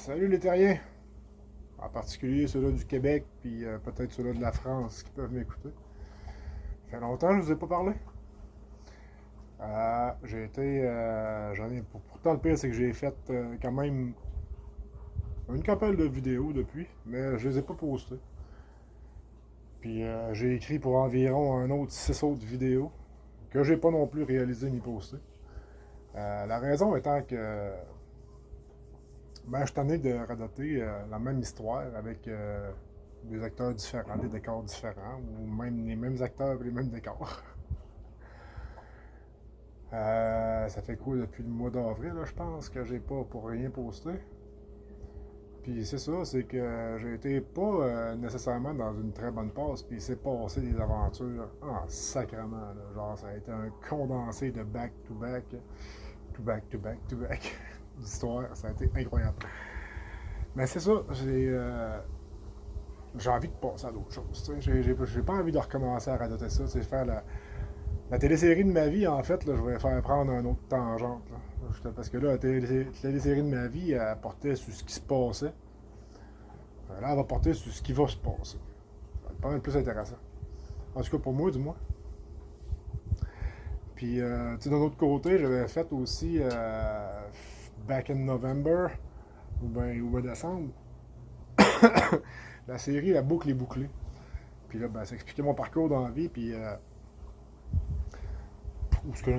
Salut les terriens, en particulier ceux-là du Québec, puis peut-être ceux-là de la France qui peuvent m'écouter. Ça fait longtemps que je vous ai pas parlé. J'ai été. Pourtant, le pire, c'est que j'ai fait quand même une couple de vidéos depuis, mais je les ai pas postées. Puis j'ai écrit pour environ un autre 6 autres vidéos que j'ai pas non plus réalisées ni postées. La raison étant que je suis tanné de radoter la même histoire avec des acteurs différents, des décors différents, ou même les mêmes acteurs et les mêmes décors. Ça fait quoi depuis le mois d'avril, je pense, que j'ai pas pour rien posté. Puis c'est ça, c'est que j'ai été pas nécessairement dans une très bonne passe, puis il s'est passé des aventures en sacrement. Là. Genre, ça a été un condensé de back-to-back, to-back d'histoire. Ça a été incroyable. Mais c'est ça, j'ai envie de passer à d'autres choses. J'ai pas envie de recommencer à radoter ça, faire la télésérie de ma vie, en fait, là, je vais faire prendre un autre tangente. Là. Parce que là, la télésérie de ma vie, elle portait sur ce qui se passait. Là, elle va porter sur ce qui va se passer. Ça va être pas mal plus intéressant. En tout cas, pour moi, du moins. Puis, d'un autre côté, j'avais fait aussi Back in November, ou bien décembre, la série La boucle est bouclée. Puis là, ça expliquait mon parcours dans la vie, puis où ce que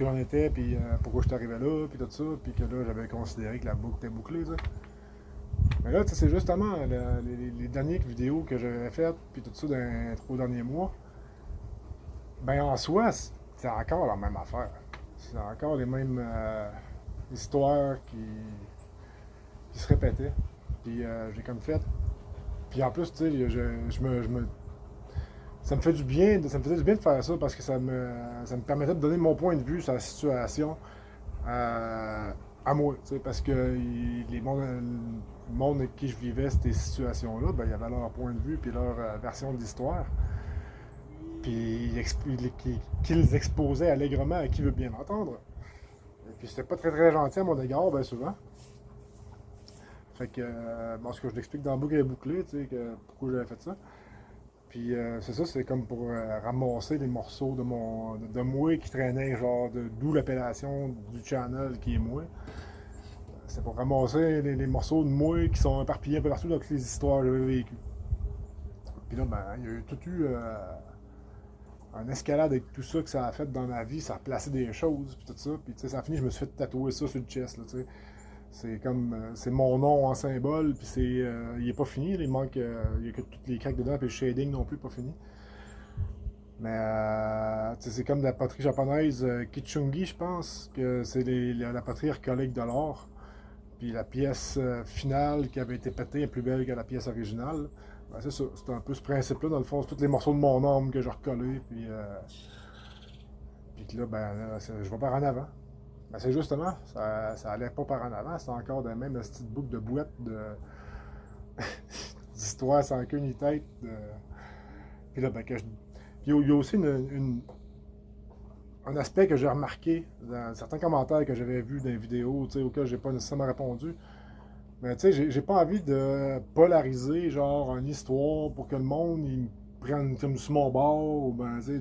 j'en étais, puis pourquoi je suis arrivé là, puis tout ça, puis que là, j'avais considéré que la boucle était bouclée, ça. Mais là, c'est justement les dernières vidéos que j'avais faites, puis tout ça dans les 3 derniers mois, ben en soi, c'est encore la même affaire. C'est encore les mêmes histoires qui se répétaient. Puis j'ai comme fait. Puis en plus, tu sais, ça me fait du bien, ça me faisait du bien de faire ça parce que ça me permettait de donner mon point de vue sur la situation à moi. Parce que le monde avec qui je vivais ces situations-là, ben, il y avait leur point de vue puis leur version de l'histoire. Puis qu'ils exposaient allègrement à qui veut bien l'entendre. Et puis c'était pas très très gentil à mon égard, bien souvent. Fait que, ce que je l'explique dans la boucle et bouclée, tu sais, pourquoi j'avais fait ça. Puis c'est ça, c'est comme pour ramasser des morceaux de moi qui traînaient, genre, d'où l'appellation du channel qui est moi. C'est pour ramasser les morceaux de moi qui sont éparpillés un peu partout dans toutes les histoires que j'avais vécues. Puis là, il y a eu tout eu un escalade avec tout ça que ça a fait dans ma vie, ça a placé des choses, puis tout ça. Puis tu sais, ça a fini, je me suis fait tatouer ça sur le chest, là, tu sais. C'est comme, c'est mon nom en symbole, puis il est pas fini, il manque, il y a que toutes les craques dedans, puis le shading non plus pas fini. Mais c'est comme de la poterie japonaise Kichungi, je pense, que c'est la poterie archéologique de l'or. Puis la pièce finale qui avait été pétée est plus belle que la pièce originale. Ben, c'est ça, c'est un peu ce principe-là, dans le fond, c'est tous les morceaux de mon âme que j'ai recollés, puis que là, je vais par en avant. Ben, c'est justement, ça allait pas par en avant, c'est encore de même petite boucle de boîte d'histoire sans queue ni tête. Puis là, puis il y a aussi un aspect que j'ai remarqué dans certains commentaires que j'avais vus dans les vidéos, auxquels j'ai pas nécessairement répondu. Mais tu sais, j'ai pas envie de polariser, genre, une histoire pour que le monde il prenne comme sur mon bord, ou ben, tu sais,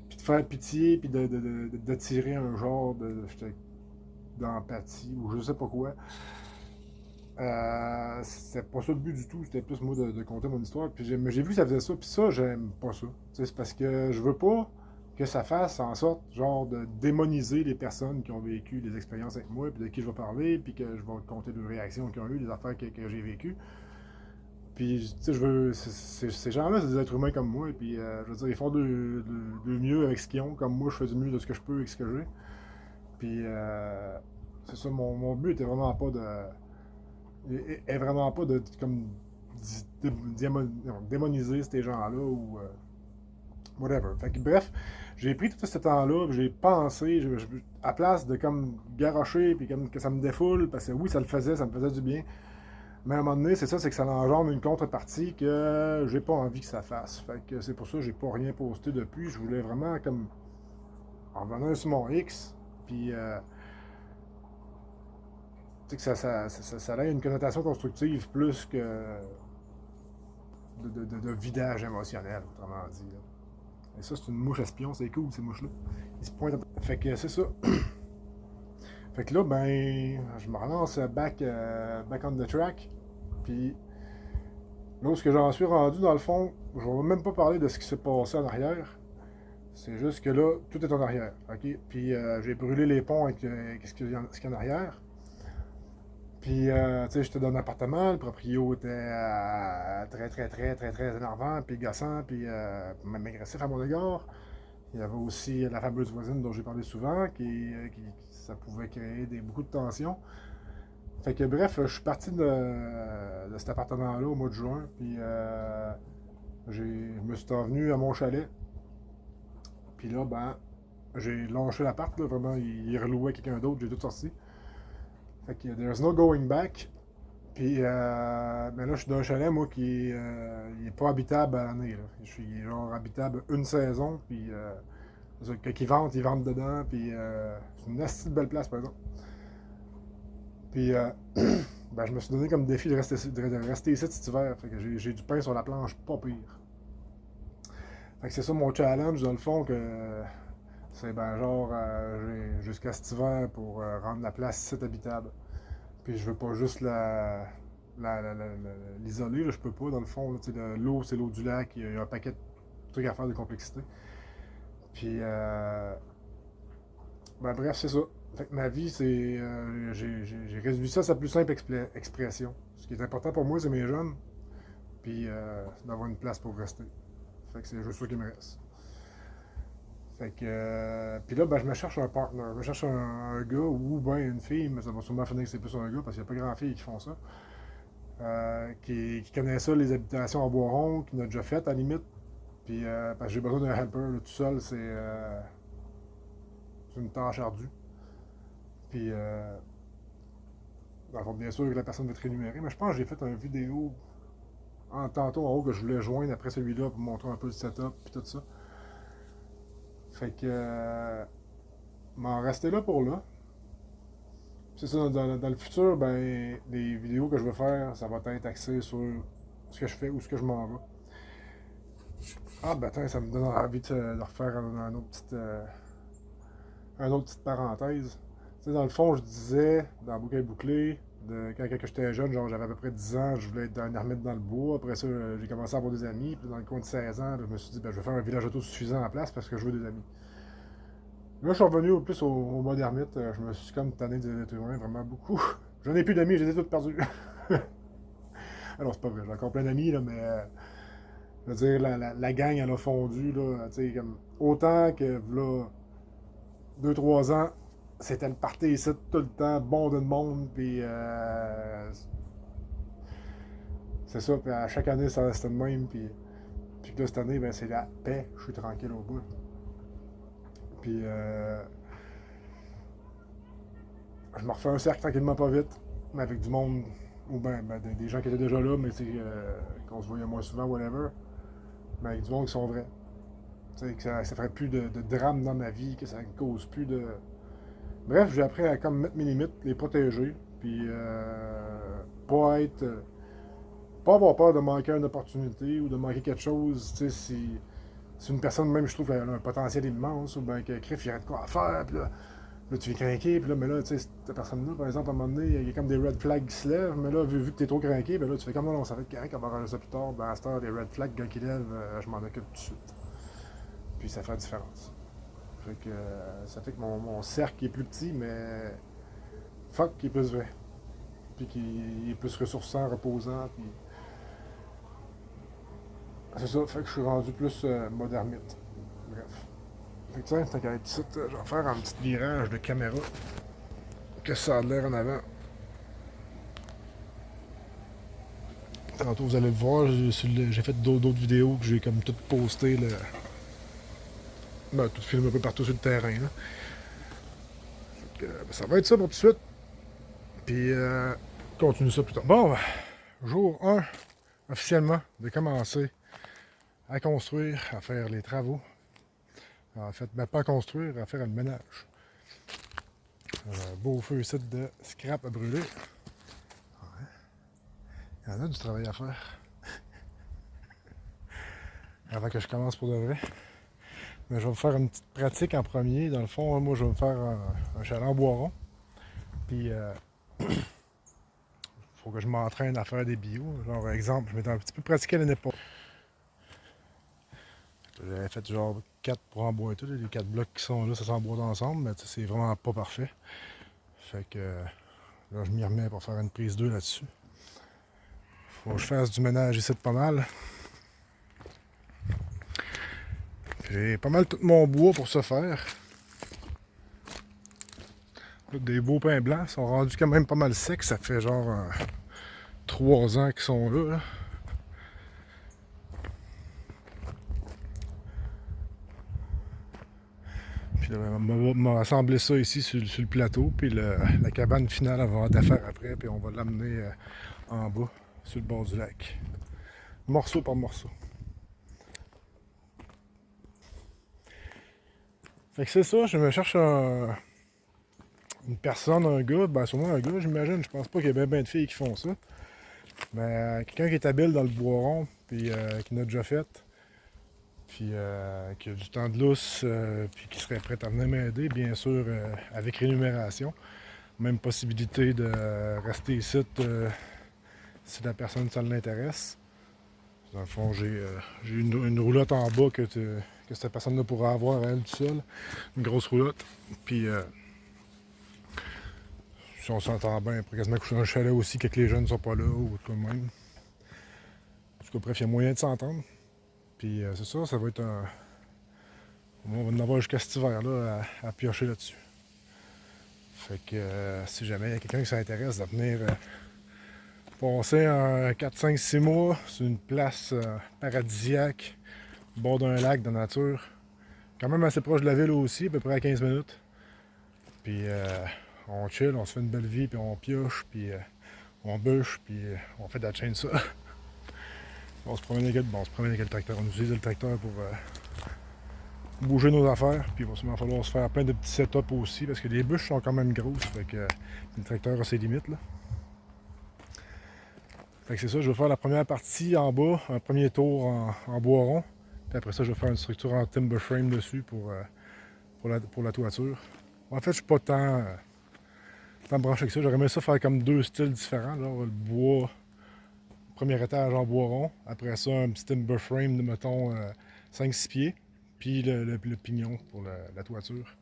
puis de faire pitié, puis de tirer un genre d'empathie, ou je sais pas quoi. C'était pas ça le but du tout, c'était plus moi de conter mon histoire. Puis j'ai vu que ça faisait ça, puis ça, j'aime pas ça. C'est parce que je veux pas que ça fasse en sorte, genre, de démoniser les personnes qui ont vécu des expériences avec moi, puis de qui je vais parler, puis que je vais compter des réactions qu'ils ont eues, des affaires que j'ai vécues. Puis, tu sais, je veux. Ces gens-là, c'est des êtres humains comme moi, puis je veux dire, ils font de mieux avec ce qu'ils ont, comme moi, je fais du mieux de ce que je peux avec ce que j'ai. Puis, c'est ça, mon but était vraiment pas de est vraiment pas de comme démoniser ces gens-là ou whatever. Fait que bref, j'ai pris tout ce temps-là, j'ai pensé, à place de comme garocher puis comme que ça me défoule, parce que oui, ça me faisait du bien. Mais à un moment donné, c'est ça, c'est que ça engendre une contrepartie que j'ai pas envie que ça fasse. Fait que c'est pour ça que j'ai pas rien posté depuis. Je voulais vraiment comme en revenir sur mon X, puis tu sais, que ça a une connotation constructive plus que de vidage émotionnel, autrement dit. Là. Et ça, c'est une mouche espion, c'est cool, ces mouches-là. Ils se pointent. Fait que c'est ça. Fait que là, ben, je me relance back on the track. Puis là où ce que j'en suis rendu, dans le fond, je vais même pas parler de ce qui s'est passé en arrière. C'est juste que là, tout est en arrière. OK? Puis j'ai brûlé les ponts avec ce qu'il y a en arrière. Puis, tu sais, j'étais dans un appartement, le proprio était très énervant, puis gossant, puis même agressif à mon égard. Il y avait aussi la fameuse voisine dont j'ai parlé souvent, ça pouvait créer beaucoup de tensions. Fait que bref, je suis parti de cet appartement-là au mois de juin, puis je me suis envenu à mon chalet. Puis là, ben, j'ai lâché l'appart, là, vraiment, il relouait quelqu'un d'autre, j'ai tout sorti. Fait que there's no going back. Puis, ben là, je suis dans un chalet, moi, qui il est pas habitable à l'année. Là. Je suis genre habitable une saison, puis quand ils vendent dedans, puis c'est une assez belle place, par exemple. Puis, ben, je me suis donné comme défi de rester ici cet hiver. Fait que j'ai du pain sur la planche, pas pire. Fait que c'est ça mon challenge, dans le fond, que c'est ben genre j'ai jusqu'à cet hiver pour rendre la place site habitable. Puis je veux pas juste l'isoler, je peux pas, dans le fond. L'eau, c'est l'eau du lac, il y a un paquet de trucs à faire de complexité. Puis, ben bref, c'est ça. Fait que ma vie, c'est. J'ai réduit ça à sa plus simple expression. Ce qui est important pour moi, c'est mes jeunes, puis d'avoir une place pour rester. Fait que c'est juste ça qui me reste. Fait que. Puis là, ben, je me cherche un partner. Je me cherche un gars ou ben une fille, mais ça va sûrement finir que c'est plus un gars parce qu'il n'y a pas grand filles qui font ça. Qui connaît ça, les habitations en bois rond, qui n'a déjà fait à la limite. Puis, parce que j'ai besoin d'un helper. Là, tout seul, c'est une tâche ardue. Puis, dans le fond, bien sûr que la personne va être rémunérée, mais je pense que j'ai fait une vidéo tantôt en haut que je voulais joindre après celui-là pour montrer un peu le setup puis tout ça. Fait que, m'en rester là pour là. C'est ça, dans le futur, ben, les vidéos que je vais faire, ça va être axé sur ce que je fais ou ce que je m'en vais. Ah, ben, attends, ça me donne envie de refaire une autre petite parenthèse. Tu sais, dans le fond, je disais, dans Bouquet bouclé, quand j'étais jeune, genre j'avais à peu près 10 ans, je voulais être un ermite dans le bois. Après ça, j'ai commencé à avoir des amis. Puis dans le coin de 16 ans, je me suis dit, ben, je vais faire un village autosuffisant en place parce que je veux des amis. Là, je suis revenu plus au mode ermite. Je me suis comme tanné des êtres humains vraiment beaucoup. J'en ai plus d'amis, je les ai tous perdus. Alors, c'est pas vrai, j'ai encore plein d'amis, là, mais je veux dire, la gang, elle a fondu, là, tu sais, comme, autant que, là, 2-3 ans, c'était le party ici tout le temps, bon de monde, puis c'est ça, puis à chaque année, ça restait le même, puis là, cette année, ben, c'est la paix, je suis tranquille au bout. Puis, je me refais un cercle tranquillement pas vite, mais avec du monde, ou ben des gens qui étaient déjà là, mais qu'on se voyait moins souvent, whatever, mais avec du monde qui sont vrais. Tu sais, que ça ferait plus de drame dans ma vie, que ça ne cause plus de. Bref, j'ai appris à comme mettre mes limites, les protéger, puis pas être. Pas avoir peur de manquer une opportunité ou de manquer quelque chose, tu sais, si une personne, même, je trouve qu'elle a un potentiel immense, ou bien que Criff, il y aurait de quoi à faire, puis là, tu es craqué, puis là, mais là, tu sais, cette personne-là, par exemple, à un moment donné, il y a comme des red flags qui se lèvent, mais là, vu que t'es trop craqué, ben là, tu fais comme non, ça va être correct, on va arranger ça plus tard, ben à cette heure, les red flags, quand ils lèvent, je m'en occupe tout de suite. Puis ça fait la différence. Fait que ça fait que mon cercle est plus petit, mais fuck, qui est plus vrai. Puis qui est plus ressourçant, reposant, puis c'est ça, fait que je suis rendu plus mode ermite. Bref. Fait que tiens, tant qu'à être ici, je vais faire un petit virage de caméra. Que ça a l'air en avant. Tantôt, vous allez le voir, j'ai fait d'autres vidéos que j'ai comme tout posté. Ben, tout filmé un peu partout sur le terrain. Là. Fait que, ben, ça va être ça pour tout de suite. Puis, continue ça plus tard. Bon, jour 1, officiellement, de commencer à construire, à faire les travaux. En fait, ben, pas à construire, à faire le ménage. Un beau feu ici de scrap à brûler. Ouais. Il y en a du travail à faire. Avant que je commence pour de vrai. Mais je vais vous faire une petite pratique en premier. Dans le fond, moi, je vais me faire un chalet en bois rond. Puis, il faut que je m'entraîne à faire des bio. Genre, par exemple, je m'étais un petit peu pratiqué l'année passée. J'avais fait genre 4 pour emboîter. Les 4 blocs qui sont là, ça s'emboîte ensemble, mais c'est vraiment pas parfait. Fait que là, je m'y remets pour faire une prise 2 là-dessus. Faut que je fasse du ménage ici de pas mal. J'ai pas mal tout mon bois pour ce faire. Là, des beaux pins blancs sont rendus quand même pas mal secs. Ça fait genre 3 ans qu'ils sont là. Puis là, on va assembler ça ici sur le plateau. Puis la cabane finale, elle va avoir d'affaires après. Puis on va l'amener en bas, sur le bord du lac. Morceau par morceau. Fait que c'est ça, je me cherche une personne, un gars, ben sûrement un gars, j'imagine. Je pense pas qu'il y ait bien de filles qui font ça. Mais quelqu'un qui est habile dans le bois rond, puis qui l'a déjà fait, puis qui a du temps de lousse, puis qui serait prêt à venir m'aider, bien sûr, avec rémunération. Même possibilité de rester ici si la personne, ça l'intéresse. Dans le fond, j'ai une roulotte en bas que cette personne-là pourra avoir à elle toute seule. Une grosse roulotte. Puis, si on s'entend bien, on pourrait quasiment coucher dans le chalet aussi, que les jeunes ne sont pas là, ou tout de même. En tout cas, bref, il y a moyen de s'entendre. Puis, c'est ça, ça va être un... On va en avoir jusqu'à cet hiver-là à piocher là-dessus. Fait que si jamais il y a quelqu'un qui s'intéresse de venir passer un 4, 5, 6 mois sur une place paradisiaque, au bord d'un lac de nature, quand même assez proche de la ville aussi, à peu près à 15 minutes. Puis on chill, on se fait une belle vie, puis on pioche, puis on bûche, puis on fait de la chaîne ça. On se promène avec le tracteur. On utilise le tracteur pour bouger nos affaires, puis il va sûrement falloir se faire plein de petits setups aussi, parce que les bûches sont quand même grosses, fait que le tracteur a ses limites, là. Fait que c'est ça, je vais faire la première partie en bas, un premier tour en bois rond, puis après ça, je vais faire une structure en timber frame dessus pour la toiture. En fait, je suis pas tant branché que ça. J'aurais aimé ça faire comme 2 styles différents. Là, le bois, premier étage en bois rond. Après ça, un petit timber frame de, mettons, 5-6 pieds. Puis le pignon pour la toiture.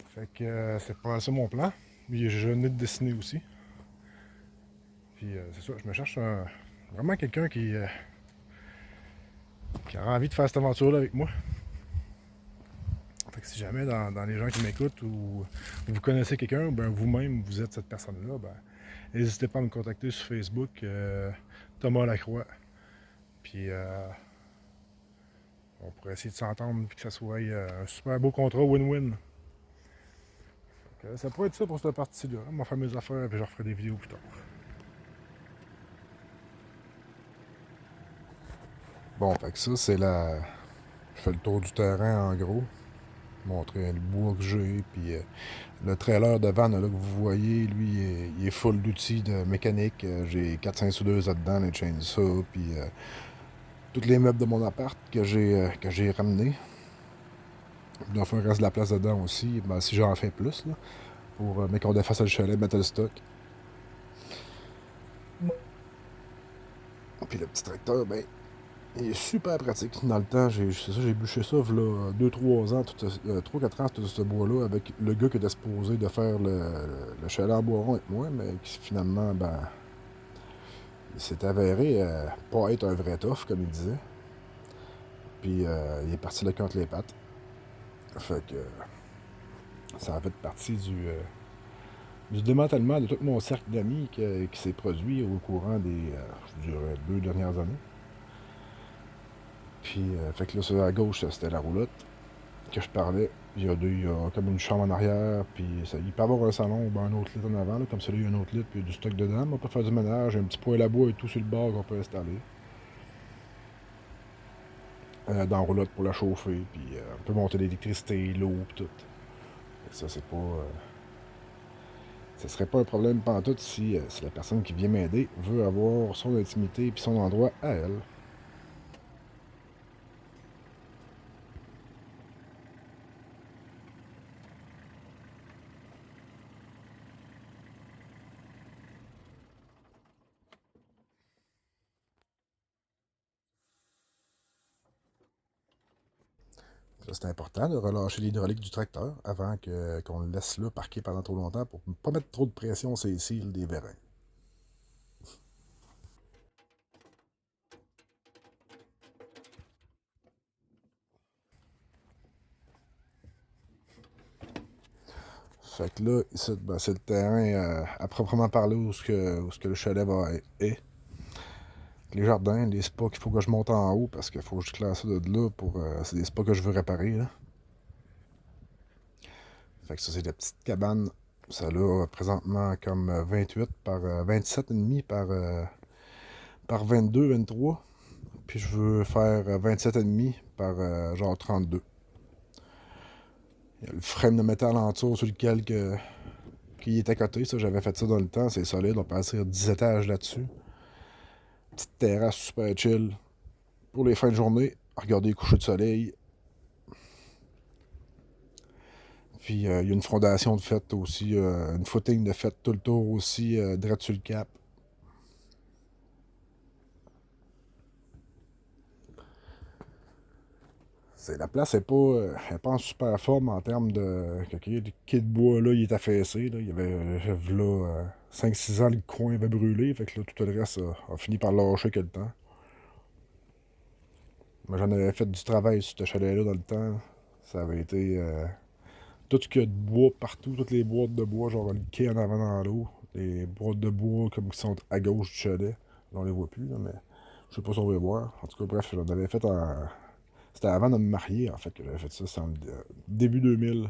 Fait que c'est pas ça mon plan. Puis je venais de dessiner aussi. Puis c'est ça, je me cherche vraiment quelqu'un qui a envie de faire cette aventure-là avec moi. Fait que si jamais dans les gens qui m'écoutent ou vous connaissez quelqu'un, ou ben vous-même vous êtes cette personne-là, ben n'hésitez pas à me contacter sur Facebook, Thomas Lacroix. Puis on pourrait essayer de s'entendre et que ça soit un super beau contrat win-win. Ça pourrait être ça pour cette partie-là. On va faire mes affaires et je referai des vidéos plus tard. Bon, fait que ça, c'est la... Je fais le tour du terrain en gros. Montrer le bois que j'ai, puis le trailer de van là, que vous voyez, lui, il est full d'outils de mécanique. J'ai 4-5 soudeuses là-dedans, les chainsaws, puis tous les meubles de mon appart que j'ai ramenés. Je dois faire le reste de la place dedans aussi, ben, si j'en fais plus, là, pour mes qu'on défasse le chalet, mettre le stock. Puis le petit tracteur, ben, il est super pratique. Dans le temps, j'ai bûché ça, là, 2-3 ans, 3-4 ans, tout ce bois-là, avec le gars qui était supposé de faire le chalet en bois rond avec moi, mais qui finalement, ben, il s'est avéré pas être un vrai tough, comme il disait. Puis il est parti le contre les pattes. Fait que ça a fait partie du démantèlement de tout mon cercle d'amis qui s'est produit au courant des, je dirais, 2 dernières années. Puis, fait que là, sur la gauche, c'était la roulotte que je parlais. Il y a comme une chambre en arrière, puis il peut y avoir un salon ou un autre lit en avant, là, comme celui, il y a un autre lit, puis il y a du stock dedans. On peut faire du ménage, un petit poêle à bois et tout sur le bord qu'on peut installer. Dans la roulotte pour la chauffer, puis on peut monter l'électricité, l'eau, puis tout. que ça, c'est pas. Ce serait pas un problème pantoute si la personne qui vient m'aider veut avoir son intimité et son endroit à elle. C'est important de relâcher l'hydraulique du tracteur avant qu'on le laisse là parquer pendant trop longtemps pour ne pas mettre trop de pression sur les cils des vérins. Fait que là, ici, ben, c'est le terrain à proprement parler où ce que le chalet est. Les jardins, les spas qu'il faut que je monte en haut parce qu'il faut que je classe ça de là pour. C'est des spas que je veux réparer. Là. Fait que ça, c'est la petite cabane. Ça là, présentement comme 28 par 27,5 par 22, 23. Puis je veux faire 27,5 par genre 32. Il y a le frame de métal en dessous sur lequel qui est à côté. Ça, j'avais fait ça dans le temps. C'est solide. On peut assurer 10 étages là-dessus. Petite terrasse super chill. Pour les fins de journée, regarder les couchers de soleil. Puis il y a une fondation de fête aussi, une footing de fête tout le tour aussi, direct sur le cap. La place est pas en super forme en termes de. Le quai de bois là, il est affaissé. Là. Il y avait là, 5-6 ans, le coin avait brûlé. Fait que là, tout le reste a fini par lâcher que le temps. Moi, j'en avais fait du travail sur ce chalet-là dans le temps. Ça avait été tout ce qu'il y a de bois partout, toutes les boîtes de bois, genre le quai en avant dans l'eau. Les boîtes de bois comme qui sont à gauche du chalet. Là, on les voit plus, là, mais je sais pas si on va les voir. En tout cas, bref, j'en avais fait en. C'était avant de me marier, en fait, que j'avais fait ça. C'était en début 2000.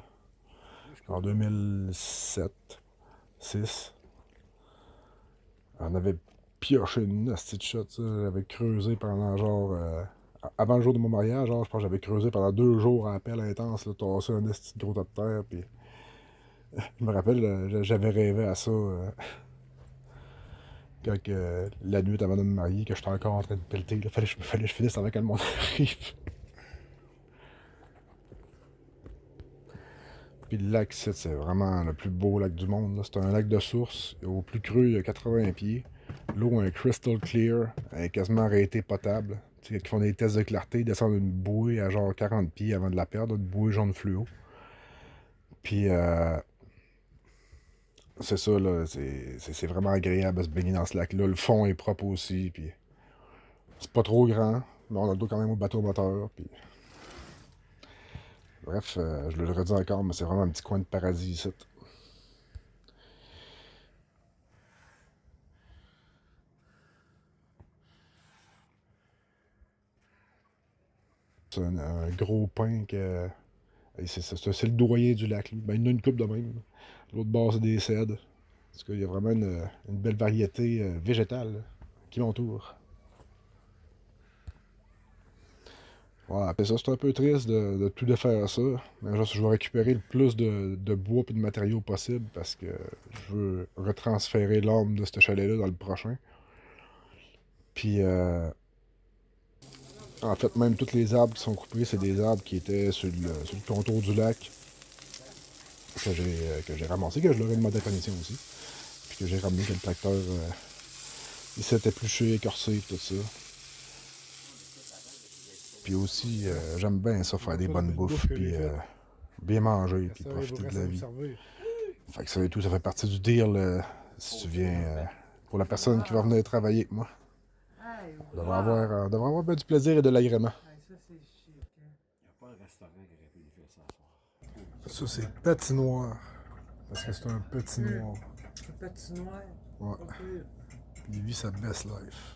En 2007, 6. On avait pioché une nasty de shot, ça. J'avais creusé pendant genre. Avant le jour de mon mariage, genre, je pense que j'avais creusé pendant 2 jours à appel intense, là, tassé un nasty de gros tas de terre, puis je me rappelle, j'avais rêvé à ça quand la nuit avant de me marier, que j'étais encore en train de pelleter. Il fallait que je finisse avant que le monde arrive. Puis le lac, c'est vraiment le plus beau lac du monde. C'est un lac de source. Au plus creux, il y a 80 pieds. L'eau est crystal clear. Elle est quasiment arrêtée potable. Tu sais, quand ils font des tests de clarté, ils descendent une bouée à genre 40 pieds avant de la perdre, une bouée jaune fluo. Puis c'est ça, là. C'est vraiment agréable de se baigner dans ce lac-là. Le fond est propre aussi. Puis c'est pas trop grand, mais on a le dos quand même au bateau moteur. Puis bref, je le redis encore, mais c'est vraiment un petit coin de paradis ici. C'est un gros pin que. C'est le doyen du lac. Lui. Ben, il y en a une coupe de même. L'autre bord, c'est des cèdres. Parce qu'il y a vraiment une belle variété végétale là, qui m'entoure. Ouais, après ça, c'est un peu triste de tout défaire ça. Mais je vais récupérer le plus de bois et de matériaux possible parce que je veux retransférer l'âme de ce chalet-là dans le prochain. Puis, en fait, même tous les arbres qui sont coupés, c'est des arbres qui étaient sur le contour du lac que j'ai ramassé, que je leur ai demandé la connexion aussi. Puis que j'ai ramené que le tracteur, il s'est épluché, écorcé, tout ça. Puis aussi, j'aime bien ça, faire des bonnes bouffes, puis bien manger, puis profiter de la vie. Fait que ça et tout, ça fait partie du deal si tu viens pour la personne qui va venir travailler avec moi. On devrait avoir ben du plaisir et de l'agrément. Ça, c'est patinoire. Parce que c'est un patinoire. Un patinoire. Ouais. Il vit sa best life.